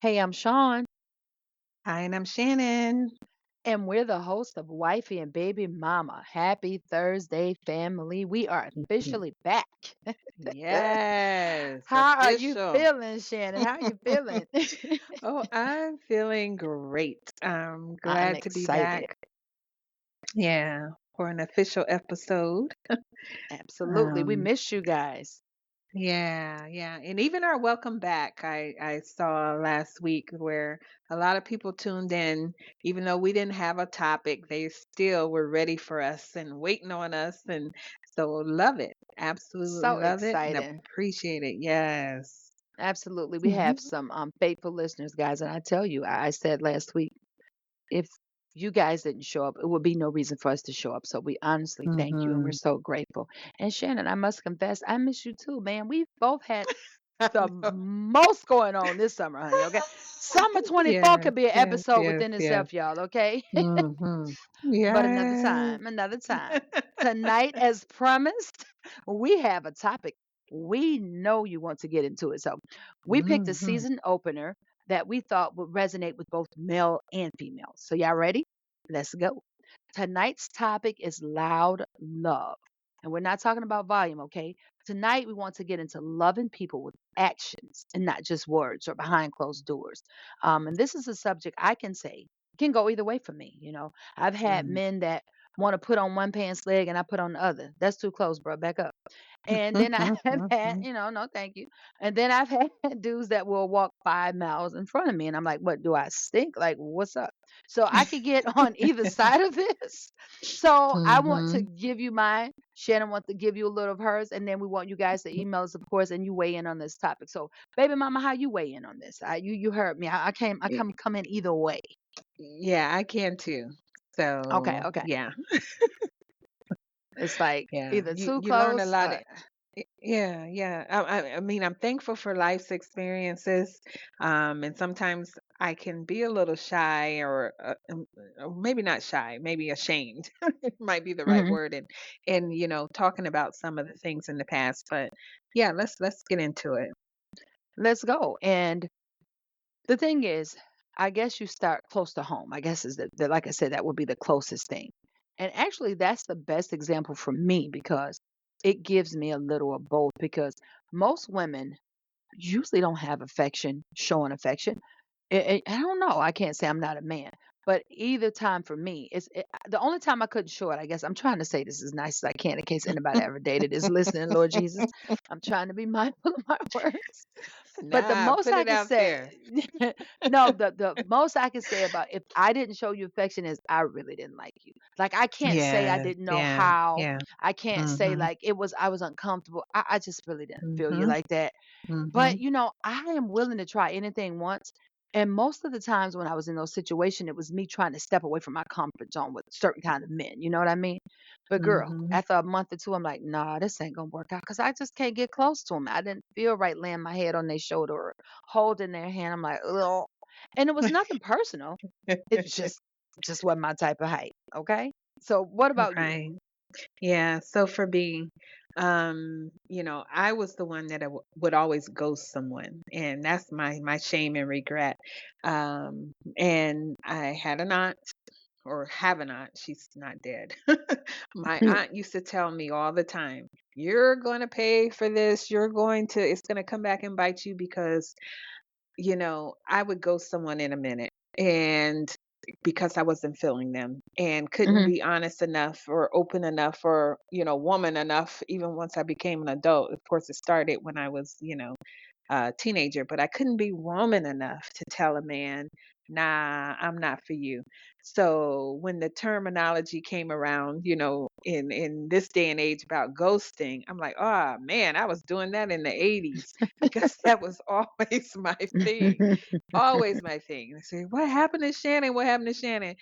Hey, I'm Sean, Hi, and I'm Shannon. and we're the hosts of Wifey and Baby Mama. Happy Thursday, family. We are Mm. officially back. Yes, How are you official. feeling, Shannon? How are you feeling? Oh, I'm feeling great. I'm I'm glad to be excited. back. Yeah, for an official episode. Absolutely. We Um, missed you guys. yeah. And even our welcome back, I saw last week where a lot of people tuned in, even though we didn't have a topic, they still were ready for us and waiting on us. And so love it. Absolutely So love it and excited. appreciate it. Yes. Absolutely. We have some faithful listeners, guys. And I tell you, I said last week, if you guys didn't show up, it would be no reason for us to show up. So we honestly thank you and we're Mhm. so grateful. And Shannon, I must confess, I miss you too, man. We've both had I the know. most going on this summer, honey. Okay. Summer 24 Yes, could be an yes, episode yes, within yes. itself, y'all. Okay. Mhm. But another Yes. time, another time. Tonight, as promised, we have a topic. We know you want to get into it. So we picked a Mhm. season opener that we thought would resonate with both male and female. So y'all ready? Let's go. Tonight's topic is loud love. And we're not talking about volume, okay? Tonight we want to get into loving people with actions and not just words or behind closed doors. And this is a subject I can say can go either way for me. I've had Mm. men that want to put on one pants leg and I put on the other. That's too close, bro. Back up. And then I have had, no, thank you. And then I've had dudes that will walk 5 miles in front of me. And I'm like, what, do I stink? Like, what's up? So I could get on either side of this. So I want to Mhm. give you mine. Shannon wants to give you a little of hers. And then we want you guys to email us, of course, and you weigh in on this topic. So, baby mama, how you weigh in on this? You heard me. I come in either way. Yeah, I can too. Okay, So, okay. yeah. It's like Yeah. either You too you learn a close. lot. Yeah. I mean, I'm thankful for life's experiences, and sometimes I can be a little shy, or maybe not shy, maybe ashamed, might be the right Mhm. word, and talking about some of the things in the past. But yeah, let's get into it. Let's go. And the thing is, I guess you start close to home. I guess is that like I said, that would be the closest thing. And actually, that's the best example for me because it gives me a little of both. Because most women usually don't have affection, showing affection. I don't know. I can't say I'm not a man, but either time for me, the only time I couldn't show it. I guess I'm trying to say this as nice as I can in case anybody ever dated is listening. Lord Jesus, I'm trying to be mindful of my words. But the Nah, most put I it can out say, there. no, the most I can say about if I didn't show you affection is I really didn't like you. Like I can't say I Yes, didn't know yeah, how. yeah. I can't say Mhm. like I was uncomfortable. I just really didn't feel you Mhm. like that. But, Mhm. I am willing to try anything once. And most of the times when I was in those situations, it was me trying to step away from my comfort zone with certain kind of men. You know what I mean? But girl, Mhm. after a month or two, I'm like, nah, this ain't gonna work out because I just can't get close to them. I didn't feel right laying my head on their shoulder or holding their hand. I'm like, ugh. And it was nothing personal. It just wasn't my type of height. Okay. So what about you? Right. Yeah, so for me, I was the one that would always ghost someone, and that's my shame and regret. And I had an aunt, or have an aunt. She's not dead. My aunt used to tell me all the time, "You're going to pay for this. It's going to come back and bite you because I would ghost someone in a minute, and because I wasn't feeling them and couldn't Hmm. be honest enough or open enough or, woman enough, even once I became an adult. Of course, it started when I was, a teenager, but I couldn't be woman enough to tell a man, nah, I'm not for you. So when the terminology came around, in this day and age about ghosting, I'm like, oh man, I was doing that in the 80s because that was always my thing. Always my thing. They say, "What happened to Shannon? What happened to Shannon?"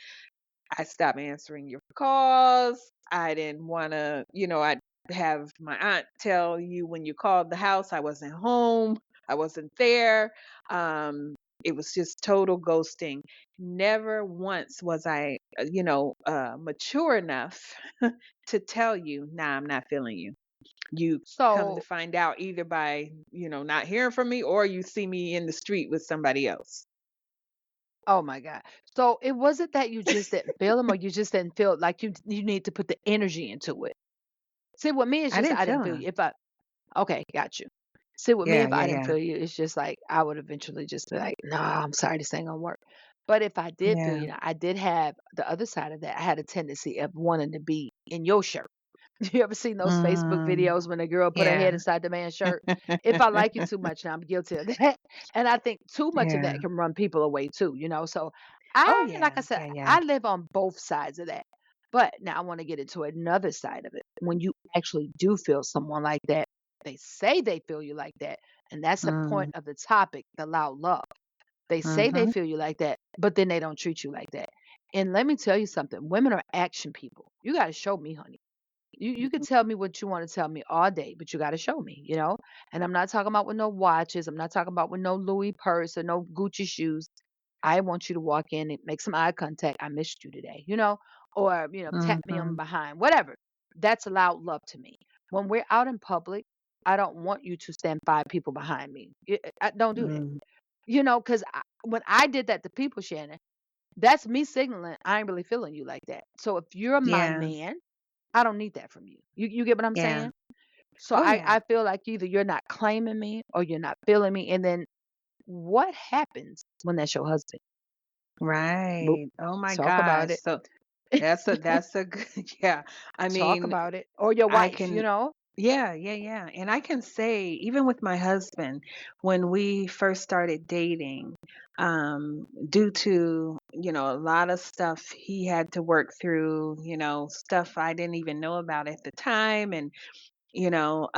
I stopped answering your calls. I didn't wanna, I'd have my aunt tell you when you called the house, I wasn't home, I wasn't there. Um, it was just total ghosting. Never once was I, mature enough to tell you, "Nah, I'm not feeling you." You come to So find out either by, not hearing from me or you see me in the street with somebody else. Oh my God. So it wasn't that you just didn't feel him or you just didn't feel like you need to put the energy into it. See, with me, it's I just didn't I feel didn't feel him. you. If I Okay, got you. See, with me, Yeah, if yeah, I didn't yeah. feel you, it's just like I would eventually just be like, "Nah, I'm sorry, this ain't gonna work." But if I did feel Yeah. you, I did have the other side of that. I had a tendency of wanting to be in your shirt. You ever seen those Facebook Mm, videos when a girl put her head yeah. inside the man's shirt? If I like you too much, now I'm guilty of that. And I think too much of Yeah. that can run people away too, you know. So Oh, like I yeah. said, Yeah, yeah. I live on both sides of that. But now I want to get into another side of it. When you actually do feel someone like that, they say they feel you like that. And that's the point Mm, of the topic, the loud love. They say they mhm. feel you like that, but then they don't treat you like that. And let me tell you something, women are action people. You got to show me, honey. You could tell me what you want to tell me all day, but you got to show me, you know? And I'm not talking about with no watches. I'm not talking about with no Louis purse or no Gucci shoes. I want you to walk in and make some eye contact. I missed you today, you know? Or, tap me on Mhm. behind, whatever. That's loud love to me. When we're out in public, I don't want you to stand five people behind me. I don't do that. Mm. Because when I did that to people, Shannon, that's me signaling I ain't really feeling you like that. So if you're my Yeah. man, I don't need that from you. You get what I'm Yeah. saying? So Oh, I yeah. feel like either you're not claiming me or you're not feeling me. And then what happens when that's your husband? Boop. Right. Oh my Talk about gosh. it. So that's a good yeah. I Talk mean, about it. Or your I wife, can yeah, yeah, yeah. And I can say even with my husband when we first started dating, due to, a lot of stuff he had to work through, stuff I didn't even know about at the time and you know,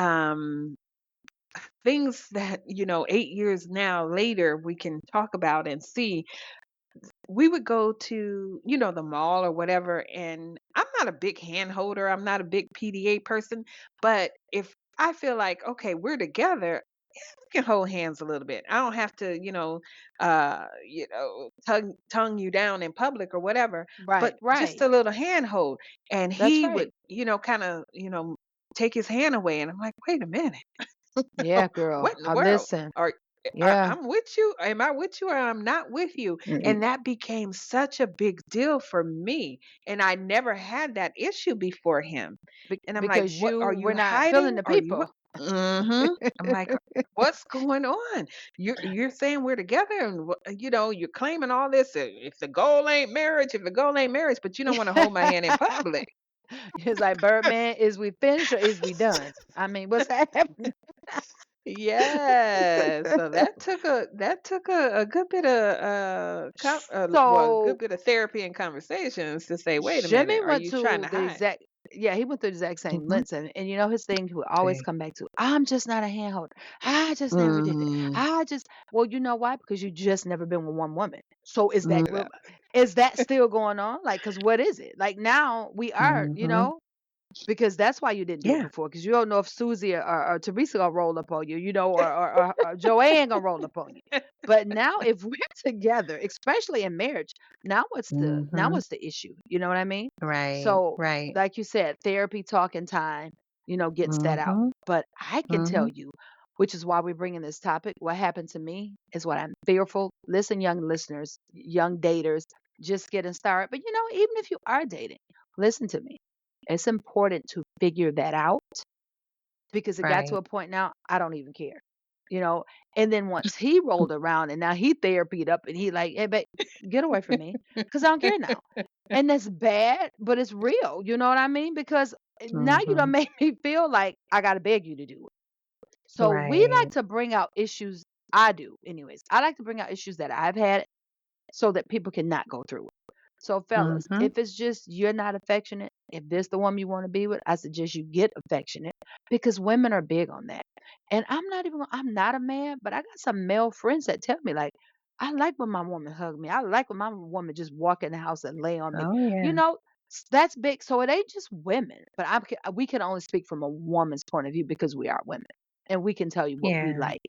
things that 8 years now later we can talk about and see we would go to, the mall or whatever, and I'm not a big hand holder, I'm not a big PDA person, but if I feel like, okay, we're together, we can hold hands a little bit. I don't have to, tongue you down in public or whatever, Right, but just right. a little hand hold. And That's he would, right. kind of, take his hand away, and I'm like, wait a minute. Yeah, girl. What in the I world? listen. Are Yeah. I'm with you? Am I with you or I'm not with you? Mm-mm. And that became such a big deal for me. And I never had that issue before him. And I'm like, Because what you are you were not feeling hiding? the Are you people. mm-hmm. I'm like, what's going on? You're saying we're together and you're claiming all this. If the goal ain't marriage, if the goal ain't marriage, but you don't want to hold my hand in public. It's like, Birdman, is we finished or is we done? I mean, what's happening? Yeah, so that took a good bit of well, a good So bit of therapy and conversations to say, wait a Jimmy minute, are went you trying to to the hide? exact yeah, he went through the exact same Mhm. lengths and his thing he would always Okay. come back to, I'm just not a handholder. I just never did it. Mhm. I just well, you know why? Because you just never been with one woman. So Mm, is that still going on? Like, cause what is it? Like now we are, mhm. because that's why you didn't do it Yeah, before, because you don't know if Susie or Teresa gonna roll up on you, or Joanne gonna roll up on you. But now, if we're together, especially in marriage, now Mhm. what's the issue? You know what I mean? Right, So, right. like you said, therapy, talking time, gets that out. Mhm. But I can tell Mhm. you, which is why we're bringing this topic. What happened to me is what I'm fearful. Listen, young listeners, young daters, just getting started. But even if you are dating, listen to me. It's important to figure that out because it got to Right. a point now I don't even care. You know, and then once he rolled around and now he therapied up and he like, hey, babe, get away from me because I don't care now. And that's bad, but it's real. You know what I mean? Because now you don't Mhm. make me feel like I got to beg you to do it. So we like Right. to bring out issues. I do, anyways. I like to bring out issues that I've had so that people cannot go through it. So, fellas, Mhm. if it's just you're not affectionate, if this the one you want to be with, I suggest you get affectionate because women are big on that. And I'm not a man, but I got some male friends that tell me like, I like when my woman hug me. I like when my woman just walk in the house and lay on me. Oh, You yeah. know, that's big. So it ain't just women, but we can only speak from a woman's point of view because we are women and we can tell you what we Yeah. like.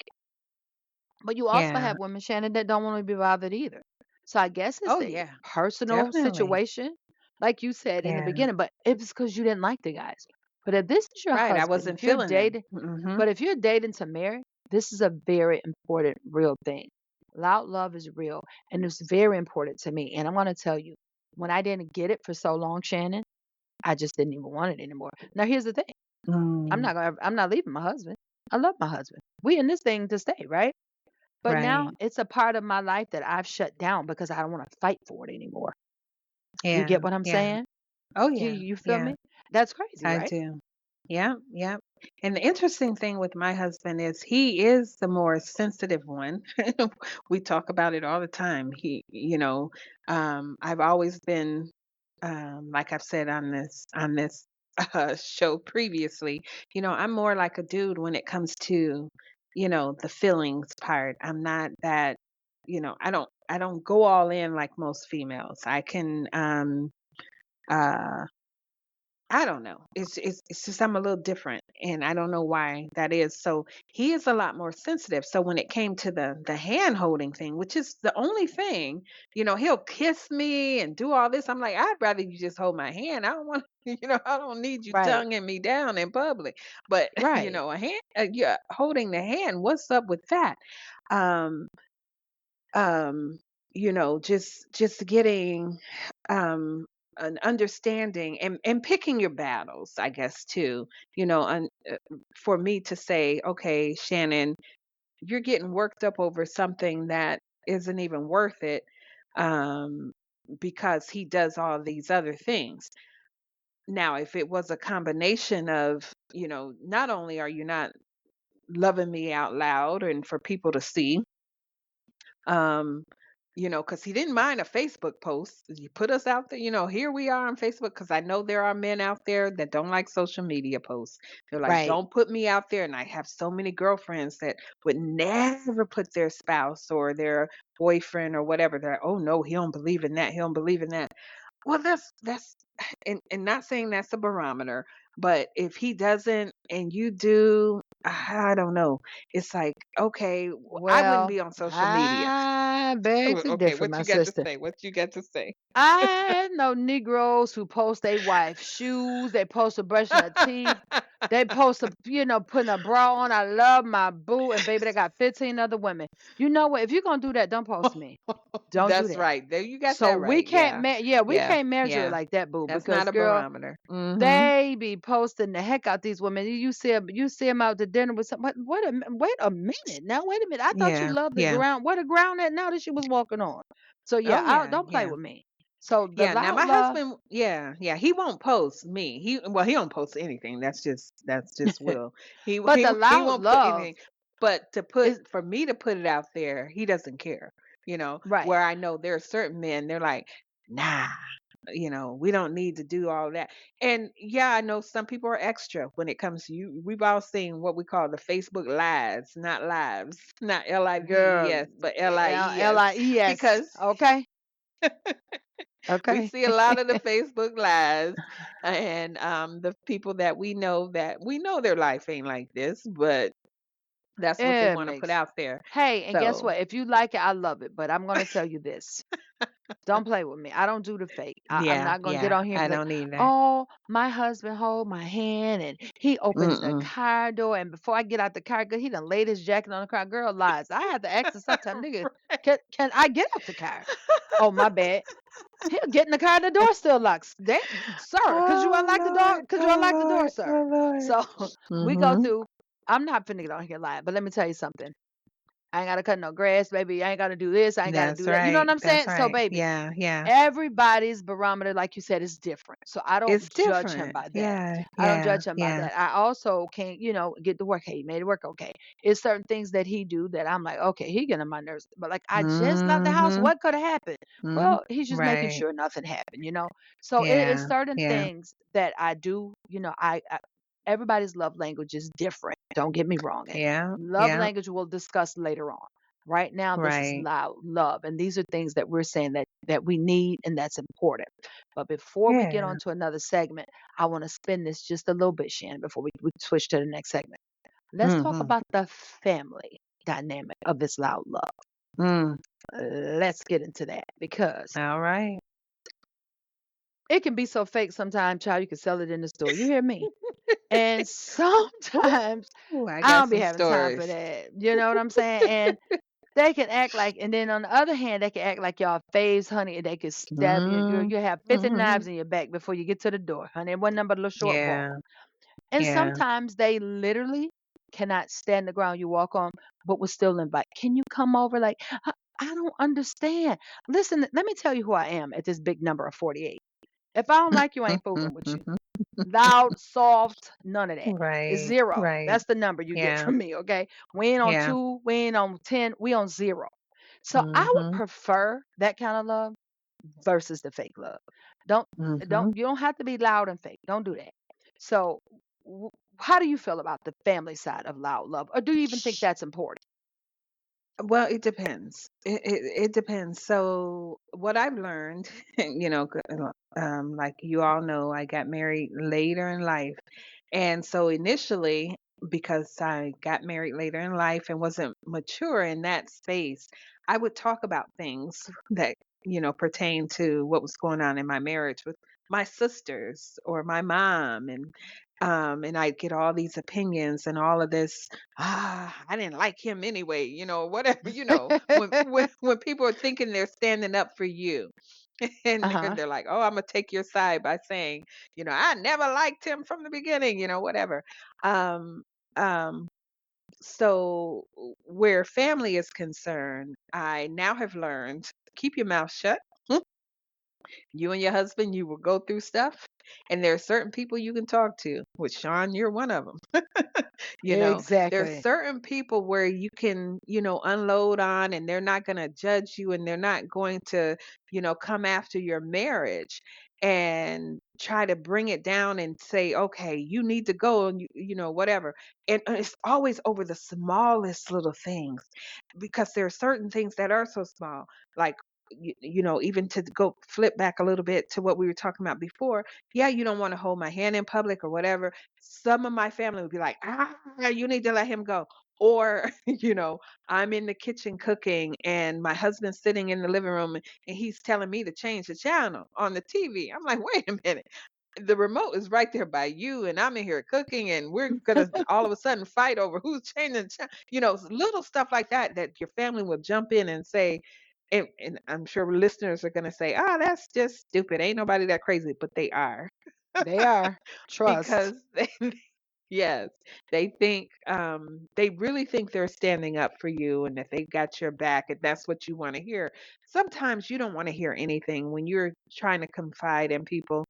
But you also Yeah. have women, Shannon, that don't want to be bothered either. So I guess it's Oh, a yeah. personal Definitely. situation, like you said in the Yeah. beginning, but it's because you didn't like the guys. But if this is your Right, I husband, wasn't if you're feeling them. dating, Mhm. but if you're dating to marry, this is a very important, real thing. Loud love is real, and it's very important to me. And I'm gonna tell you, when I didn't get it for so long, Shannon, I just didn't even want it anymore. Now here's the thing. Mm, I'm not leaving my husband. I love my husband. We in this thing to stay, right? But now right. it's a part of my life that I've shut down because I don't want to fight for it anymore. You get Yeah, what I'm yeah. saying? Oh, You yeah, you feel yeah. me? That's crazy, I right? do. Yeah, yeah. And the interesting thing with my husband is he is the more sensitive one. We talk about it all the time. I've always been, like I've said on this show previously, I'm more like a dude when it comes to, the feelings part. I'm not that, I don't go all in like most females. I can uh I don't know. It's just I'm a little different, and I don't know why that is. So he is a lot more sensitive. So when it came to the hand holding thing, which is the only thing, he'll kiss me and do all this. I'm like, I'd rather you just hold my hand. I don't want, I don't need you Right. tonguing me down in public. But Right. a hand, yeah, holding the hand. What's up with that? Um, um just getting um an understanding and picking your battles, I guess, too, for me to say, okay, Shannon, you're getting worked up over something that isn't even worth it, um because he does all these other things. Now if it was a combination of, not only are you not loving me out loud and for people to see, um because he didn't mind a Facebook post. You put us out there, here we are on Facebook, because I know there are men out there that don't like social media posts. They're like, Right. don't put me out there. And I have so many girlfriends that would never put their spouse or their boyfriend or whatever. They're, oh no, he don't believe in that, he don't believe in that. Well, that's and not saying that's a barometer, but if he doesn't and you do, I don't know. It's like, okay, I wouldn't Well, be on social media. I beg to Okay, differ, what my you got to sister. say? What you got to say? I know Negroes who post their wife shoes. They post her brushing her teeth. They post a, putting a bra on. I love my boo. And baby, they got 15 other women. You know what? If you're going to do that, don't post me. Don't do That's that. right. There, you got So that we right. can't, Yeah, yeah, we yeah, can't measure it yeah. like that, boo, That's not because a girl, barometer. Mm-hmm. they be posting the heck out these women. You see them out to dinner with some. Wait a minute. Now wait a minute. I thought you Yeah, loved the yeah. ground. What a ground that now that she was walking on. So yeah, Oh yeah, don't play yeah. with me. So the Yeah, now loud my love, husband, yeah, yeah, he won't post me. He don't post anything. That's just Will. He but he the he loud won't put love anything. But is for me to put it out there, he doesn't care. right. Where I know there are certain men, they're like, nah, we don't need to do all that. And yeah, I know some people are extra when it comes to you. We've all seen what we call the Facebook lives, not lives, not Girl, LIVES, but LIES, LIES. because Okay. we Okay. see a lot of the Facebook lives, and the people that we know their life ain't like this, but that's what they It want to put makes. out there. Hey, and guess So what? If you like it, I love it. But I'm gonna tell you this. Don't play with me. I don't do the fake. I'm yeah, not gonna get yeah, on here and I be like, don't either. "Oh, my husband hold my hand and he opens the Mm-mm. car door, and before I get out the car, he done laid his jacket on the car." Girl, lies. I have to ask her sometime, nigga, can I get out the car? Oh, my bad. He'll get in the car, the door still locks. Damn, sir, could you Oh unlock the door? Lord, Could you oh unlock the door, Lord, sir? oh Lord. So we go Mhm. through. I'm not finna get on here lying, but let me tell you something. I ain't gotta cut no grass, baby. I ain't gotta do this. I ain't gotta That's do that. You know what right. I'm That's saying? So, right. baby, Yeah, yeah. everybody's barometer, like you said, is different. So I don't It's judge him different. by that. Yeah, I don't yeah, judge him by yeah. that. I also can't, get to work. Hey, he made it work okay. It's certain things that he do that I'm like, okay, he getting on my nerves. But like I just left the house. Mhm. What could have happened? Mhm. Well, he's just making Right. sure nothing happened. So it's Yeah, certain yeah. things that I do, everybody's love language is different. Don't get me wrong. And Yeah, love yeah. language we'll discuss later on. Right now, this is Right. loud love, and these are things that we're saying that we need and that's important. But before we get on Yeah. to another segment, I want to spin this just a little bit, Shannon, before we switch to the next segment. Let's talk Mhm. about the family dynamic of this loud love. Mm. Let's get into that because All right. it can be so fake sometimes, child. You can sell it in the store. You hear me? And Ooh, sometimes I I got don't be some having time for stories. that. You know what I'm saying? And They can act like, and then on the other hand, they can act like y'all faves, honey, and they can stab you. You have 50 Mhm. knives in your back before you get to the door, honey. It wasn't nothing but a little short ball. Yeah, And yeah. sometimes they literally cannot stand the ground you walk on, but will still invite. Can you come over? Like, I don't understand. Listen, let me tell you who I am at this big number of 48. If I don't like you, I ain't fooling with you. Loud, soft, none of that. It's Right, 0. right. That's the number you get Yeah, from me, okay? We ain't on yeah. 2, we ain't on 10, we on 0. So I would Mhm, prefer that kind of love versus the fake love. Don't mhm. you don't have to be loud and fake. Don't do that. So how do you feel about the family side of loud love? Or do you even think that's important? Well, it depends. It depends. So what I've learned, like you all know, I got married later in life. And so initially, because I got married later in life and wasn't mature in that space, I would talk about things that, pertain to what was going on in my marriage with my sisters or my mom, and I'd get all these opinions and all of this, I didn't like him anyway, whatever, when people are thinking they're standing up for you. And they're, Uh-huh. they're like, oh, I'm gonna take your side by saying, I never liked him from the beginning, whatever. Um, um, so where family is concerned, I now have learned keep your mouth shut. You and your husband, you will go through stuff, and there are certain people you can talk to. With Sean, you're one of them. There's Exactly. certain people where you can, unload on, and they're not going to judge you, and they're not going to, come after your marriage and try to bring it down and say, okay, you need to go, and whatever. And it's always over the smallest little things, because there are certain things that are so small, like even to go flip back a little bit to what we were talking about before. Yeah, you don't want to hold my hand in public or whatever. Some of my family would be like, you need to let him go. Or, I'm in the kitchen cooking and my husband's sitting in the living room and he's telling me to change the channel on the TV. I'm like, wait a minute. The remote is right there by you, and I'm in here cooking, and we're gonna all of a sudden fight over who's changing the channel. Little stuff like that that your family will jump in and say, and I'm sure listeners are gonna say, that's just stupid. Ain't nobody that crazy, but they are. They are. Trust. Because yes, they really think they're standing up for you and that they got your back and that's what you want to hear. Sometimes you don't want to hear anything when you're trying to confide in people.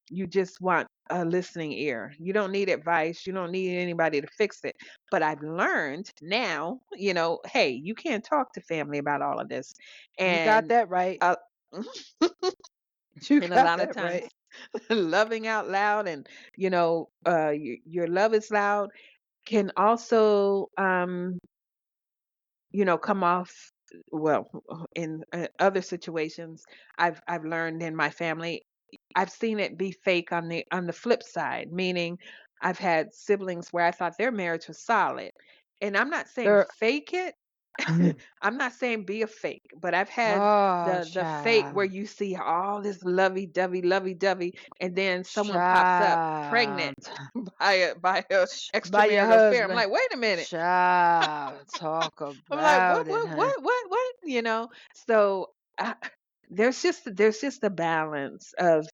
You just want a listening ear. You don't need advice. You don't need anybody to fix it. But I've learned now, hey, you can't talk to family about all of this. You got And that right. uh, You and a got lot of that times right. loving out loud and your love is loud can also come off well in other situations. I've learned in my family, I've seen it be fake on the flip side, meaning I've had siblings where I thought their marriage was solid. And I'm not saying They're fake it. I'm not saying be a fake, but I've had oh, the fake where child. you see all this lovey-dovey, and then someone pops up pregnant Child. by a By your extramarital affair. I'm husband. like, wait a minute. Child. Talk I'm like, about it, honey. what? So uh, there's just a balance of,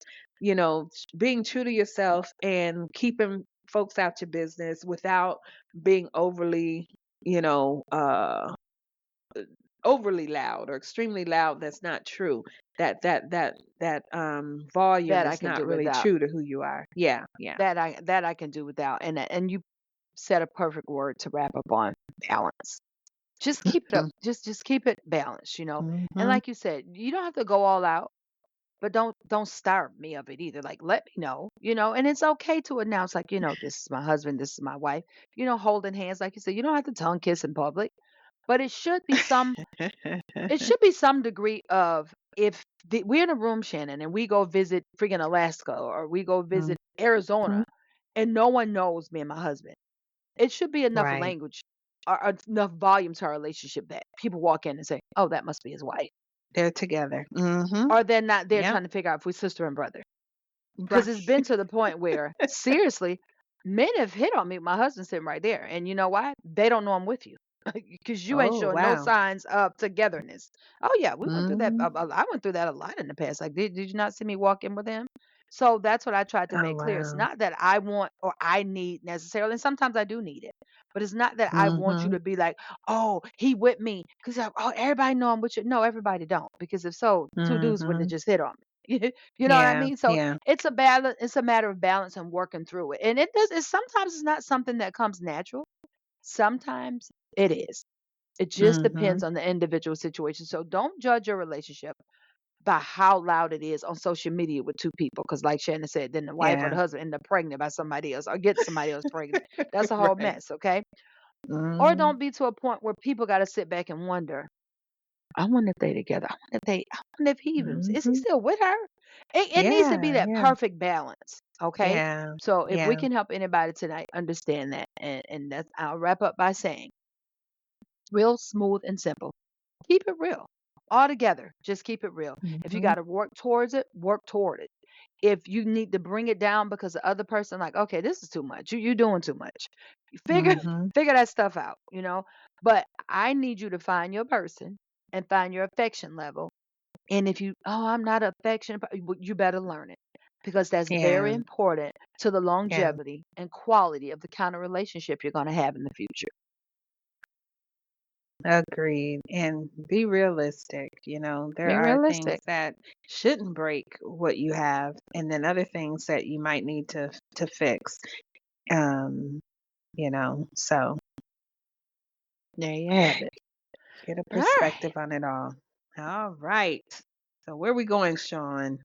being true to yourself and keeping folks out your business without being you know, uh, overly loud or extremely loud. That's not true. That volume That I is can not do really without. true to who you are. Yeah, yeah. That I can do without. And you said a perfect word to wrap up on: balance. Just keep it up. Just keep it balanced. And Mhm. like you said, you don't have to go all out, but don't starve me of it either. Like let me know, and it's okay to announce like, this is my husband, this is my wife, holding hands, like you said, you don't have to tongue kiss in public, but it should be some degree of if we're in a room, Shannon, and we go visit friggin' Alaska or we go Mhm. visit Arizona and no one knows me and my husband. It should be enough Right. language or enough volume to our relationship that people walk in and say, "Oh, that must be his wife." They're together. Mhm. Or they're not there Yep. trying to figure out if we're sister and brother. Because it's Right. been to the point where, seriously, men have hit on me. My husband's sitting right there. And you know why? They don't know I'm with you. because you ain't Oh, showing no wow. signs of togetherness. Oh yeah, we went through that. Mhm. I went through that a lot in the past. Like, did you not see me walk in with him? So that's what I tried to Oh, make clear. It's wow. not that I want or I need necessarily, and sometimes I do need it, but it's not that I want you Mhm. to be like, oh, he with me, because oh, everybody know I'm with you. No, everybody don't, because if so, two dudes wouldn't have Mhm. just hit on me. You know what I Yeah, mean? So yeah. it's a balance. It's a matter of balance and working through it. And it does. It's sometimes it's not something that comes natural. Sometimes it is. It just depends Mhm. on the individual situation. So don't judge your relationship by how loud it is on social media with two people. Because, like Shannon said, then the wife or the Yeah. husband end up pregnant by somebody else or get somebody else pregnant. That's a whole Right. mess, okay? Or Mhm. don't be to a point where people got to sit back and wonder, I wonder if they together. I wonder if he even, is he Mhm. still with her? It needs to be Yeah, that yeah. perfect balance, okay? Yeah. So if we Yeah. can help anybody tonight understand that, and that's, I'll wrap up by saying, real smooth and simple. Keep it real. All together. Just keep it real. If you got Mhm. to work towards it, work toward it. If you need to bring it down because the other person, like, okay, this is too much. You doing too much. You figure Mhm. figure that stuff out. But I need you to find your person and find your affection level. And if you, oh, I'm not affectionate, you better learn it because that's very Yeah. important to the Yeah. longevity and quality of the kind of relationship you're going to have in the future. Agreed. And be realistic. There Be are things realistic. that shouldn't break what you have, and then other things that you might need to fix. Um, so There you have it. get a All right. perspective on it all. All right. So where we going, Sean?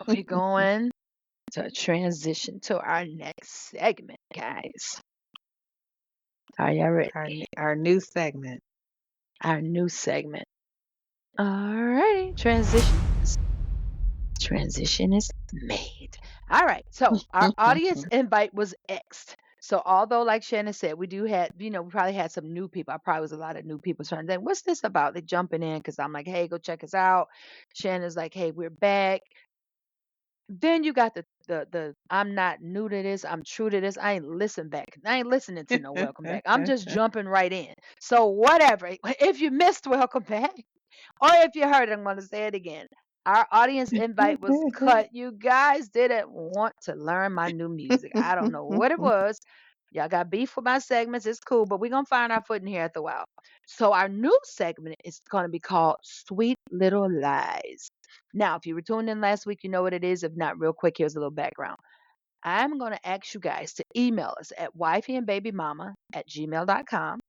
We're going to transition to our next segment, guys. Are y'all ready? Our new segment. Our new segment. All righty. Transition is made. All right. So our audience invite was X'd. So although, like Shannon said, we do had, we probably had some new people. I probably was a lot of new people trying to think, what's this about? They jumping in because I'm like, hey, go check us out. Shannon's like, hey, we're back. Then you got the I'm not new to this, I'm true to this. I ain't listen back. I ain't listening to no welcome back. I'm just jumping right in. So whatever. If you missed welcome back, or if you heard it, I'm going to say it again. Our audience invite was cut. You guys didn't want to learn my new music. I don't know what it was. Y'all got beef with my segments. It's cool, but we're going to find our footing here after a while. So, our new segment is going to be called Sweet Little Lies. Now, if you were tuned in last week, you know what it is. If not, real quick, here's a little background. I'm going to ask you guys to email us at wifeyandbabymama@gmail.com.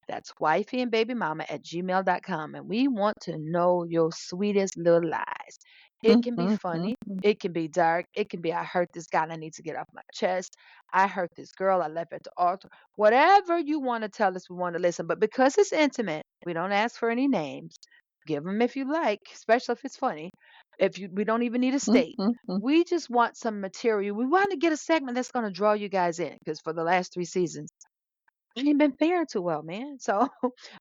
That's wifeyandbabymama@gmail.com. And we want to know your sweetest little lies. It can be funny. It can be dark. It can be, I hurt this guy and I need to get off my chest. I hurt this girl. I left at the altar. Whatever you want to tell us, we want to listen. But because it's intimate, we don't ask for any names. Give them if you like, especially if it's funny. We don't even need a state. We just want some material. We want to get a segment that's going to draw you guys in because for the last 3 seasons, I ain't been faring too well, man. So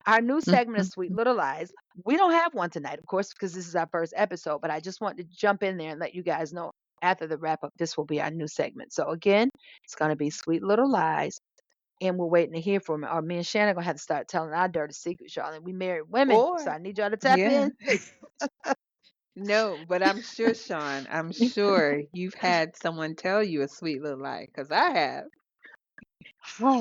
our new segment is Sweet Little Lies. We don't have one tonight, of course, because this is our first episode, but I just wanted to jump in there and let you guys know after the wrap up, this will be our new segment. So again, it's going to be Sweet Little Lies, and we're waiting to hear from it. Or me and Shannon going to have to start telling our dirty secrets, y'all. And we married women, so Or I need y'all to tap yeah. in. No, but I'm sure, Sean, I'm sure you've had someone tell you a sweet little lie, because I have.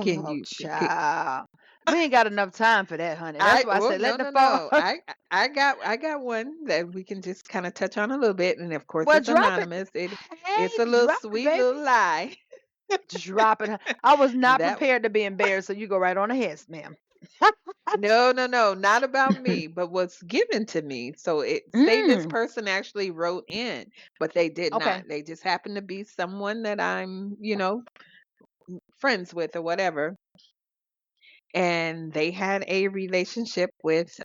Can Oh, you child. We ain't got enough time for that, honey. That's I why I well, said no, let the no, phone. no. I got one that we can just kind of touch on a little bit, and of course Well, it's drop it. anonymous. It's Hey, a little drop it, sweet baby. little lie. Drop it. I was not That prepared to be embarrassed, so you go right on ahead, ma'am. No, no, no, not about me, but what's given to me. So it say this Mm, person actually wrote in, but they did not. okay. They just happened to be someone that I'm, friends with or whatever. And they had a relationship with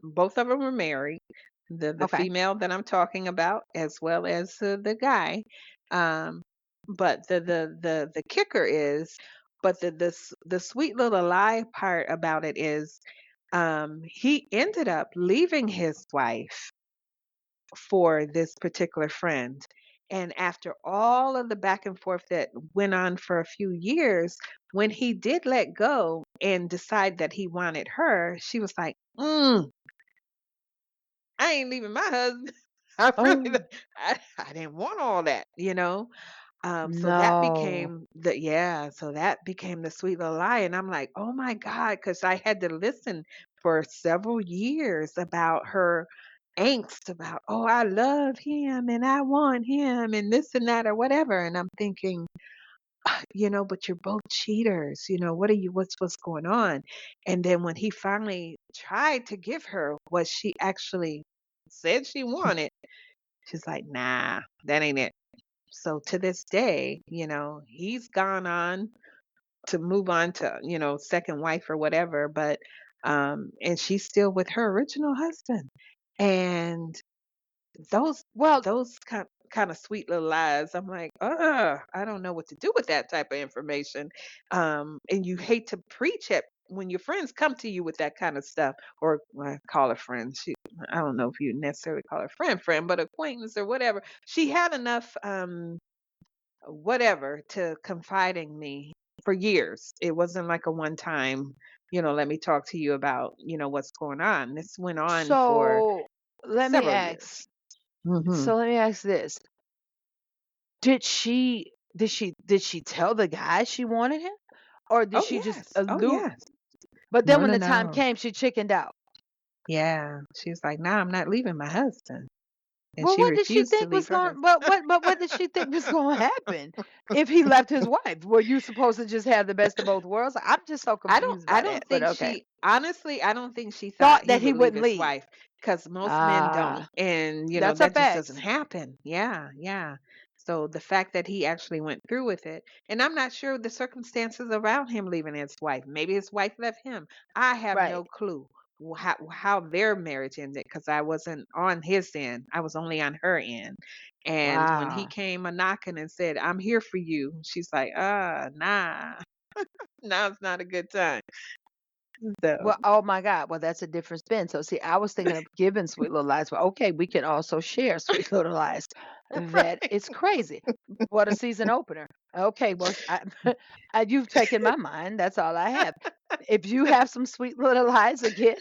both of them were married, the Okay. female that I'm talking about as well as the guy. Um but the kicker is but the sweet little lie part about it is he ended up leaving his wife for this particular friend. And after all of the back and forth that went on for a few years, When he did let go and decide that he wanted her, she was like, I ain't leaving my husband. I really, Oh, I didn't want all that, you know? So that no. became the yeah, so that became the sweet little lie. And I'm like, oh my God, because I had to listen for several years about her angst about, oh, I love him and I want him and this and that or whatever. And I'm thinking, but you're both cheaters. What are you what's going on? And then when he finally tried to give her what she actually said she wanted, she's like, nah, that ain't it. So to this day, he's gone on to move on to, second wife or whatever, but and she's still with her original husband. And those Well, those kind of sweet little lies, I'm like, I don't know what to do with that type of information. And you hate to preach it when your friends come to you with that kind of stuff, or well, I call her friend. I don't know if you necessarily call her friend, but acquaintance or whatever. She had enough whatever to confide in me for years. It wasn't like a one time, let me talk to you about, what's going on. This went on for so let me several ask. years. Hmm. So let me ask this. Did she tell the guy she wanted him? Or did Oh she just yes. Oh allude? yes. But then No, when no, the time no. came, she chickened out. Yeah. She's like, nah, I'm not leaving my husband. And Well, she what did she refused to think was leave her going? husband. What did she think was going to happen if he left his wife? Were you supposed to just have the best of both worlds? I'm just so I don't confused I by that. don't But think okay, she honestly, I don't think she thought thought he that he would leave wouldn't his leave. wife, because most men don't. Ah, And that's a that just doesn't fact. happen. Yeah, yeah. So the fact that he actually went through with it, and I'm not sure the circumstances around him leaving his wife. Maybe his wife left him. I have Right. no clue how their marriage ended, because I wasn't on his end. I was only on her end. And when he Wow. came a knocking and said, "I'm here for you," she's like, nah, now's not a good time. So Well, oh my God. Well, that's a different spin. So, see, I was thinking of giving Sweet Little Lies. Well, okay, we can also share Sweet Little Lies. That right. is crazy. What a season opener. Okay, well, you've taken my mind. That's all I have. If you have some Sweet Little Lies again,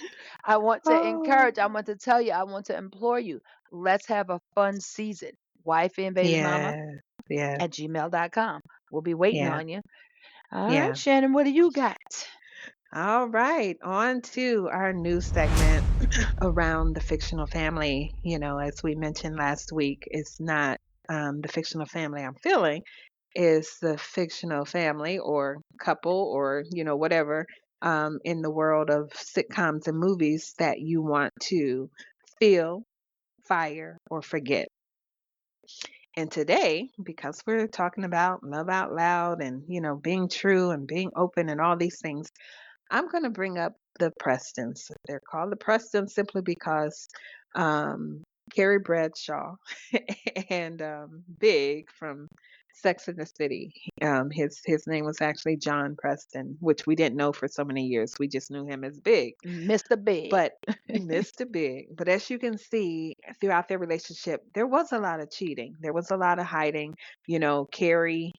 I want to Oh, encourage, I want to tell you, I want to implore you. Let's have a fun season. Wifey and baby mama yeah, yeah, at gmail.com. We'll be waiting yeah, on you. All right, yeah. Shannon, what do you got? All right, on to our new segment around the fictional family. As we mentioned last week, it's not the fictional family I'm feeling, is the fictional family or couple or, whatever, in the world of sitcoms and movies that you want to feel, fire, or forget. And today, because we're talking about love out loud and, being true and being open and all these things, I'm going to bring up the Prestons. They're called the Prestons simply because um, Carrie Bradshaw and Big from Sex and the City. His name was actually John Preston, which we didn't know for so many years. We just knew him as Big. Mr. Big. But Mr. Big. But as you can see throughout their relationship, there was a lot of cheating. There was a lot of hiding. Carrie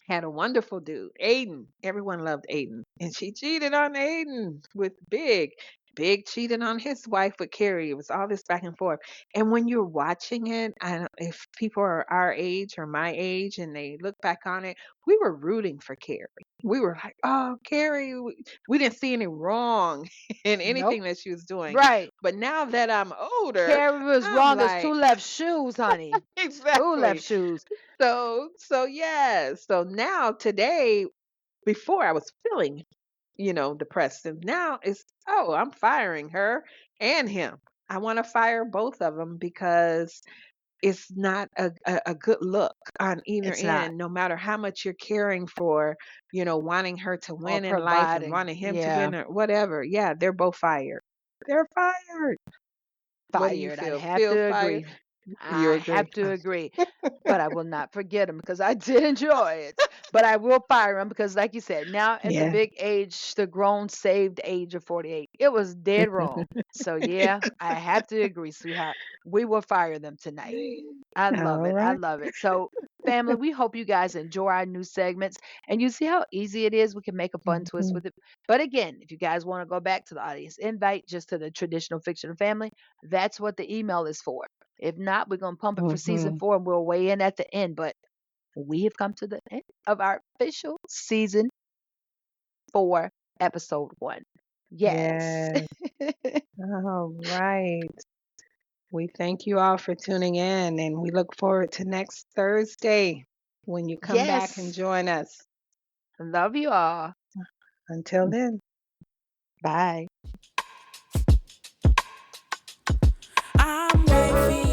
had a wonderful dude, Aiden. Everyone loved Aiden. And she cheated on Aiden with Big. Big cheated on his wife with Carrie. It was all this back and forth. And when you're watching it, if people are our age or my age and they look back on it, we were rooting for Carrie. We were like, oh, Carrie, we didn't see any wrong in anything Nope. that she was doing. Right. But now that I'm older, Carrie was I'm wrong as two like, left shoes, honey. Two left exactly. shoes. So yeah. So now today, before I was feeling, depressed, and now it's, oh, I'm firing her and him. I want to fire both of them because it's not a good look on either It's not. end, no matter how much you're caring for, wanting her to Or win in life and providing. wanting him to Yeah. win or whatever. Yeah, they're both fired. They're fired. What do you Fired. I'd feel? have Feel to fired? agree. You I agree? have to agree. But I will not forget him because I did enjoy it. But I will fire him because, like you said, now at the Yeah. big age, the grown, saved age of 48, it was dead wrong. So, yeah, I have to agree, sweetheart. We will fire them tonight. I love All it. I right. love it. So, family, we hope you guys enjoy our new segments and you see how easy it is. We can make a fun twist Mhm. with it. But again, if you guys want to go back to the audience invite just to the traditional fictional family, that's what the email is for. If not, we're going to pump it for season Mhm. 4 and we'll weigh in at the end. But we have come to the end of our official season 4, episode 1. Yes. Yes. All right. We thank you all for tuning in, and we look forward to next Thursday when you come back and Yes. join us. Love you all. Until then. Bye. I'm wifey.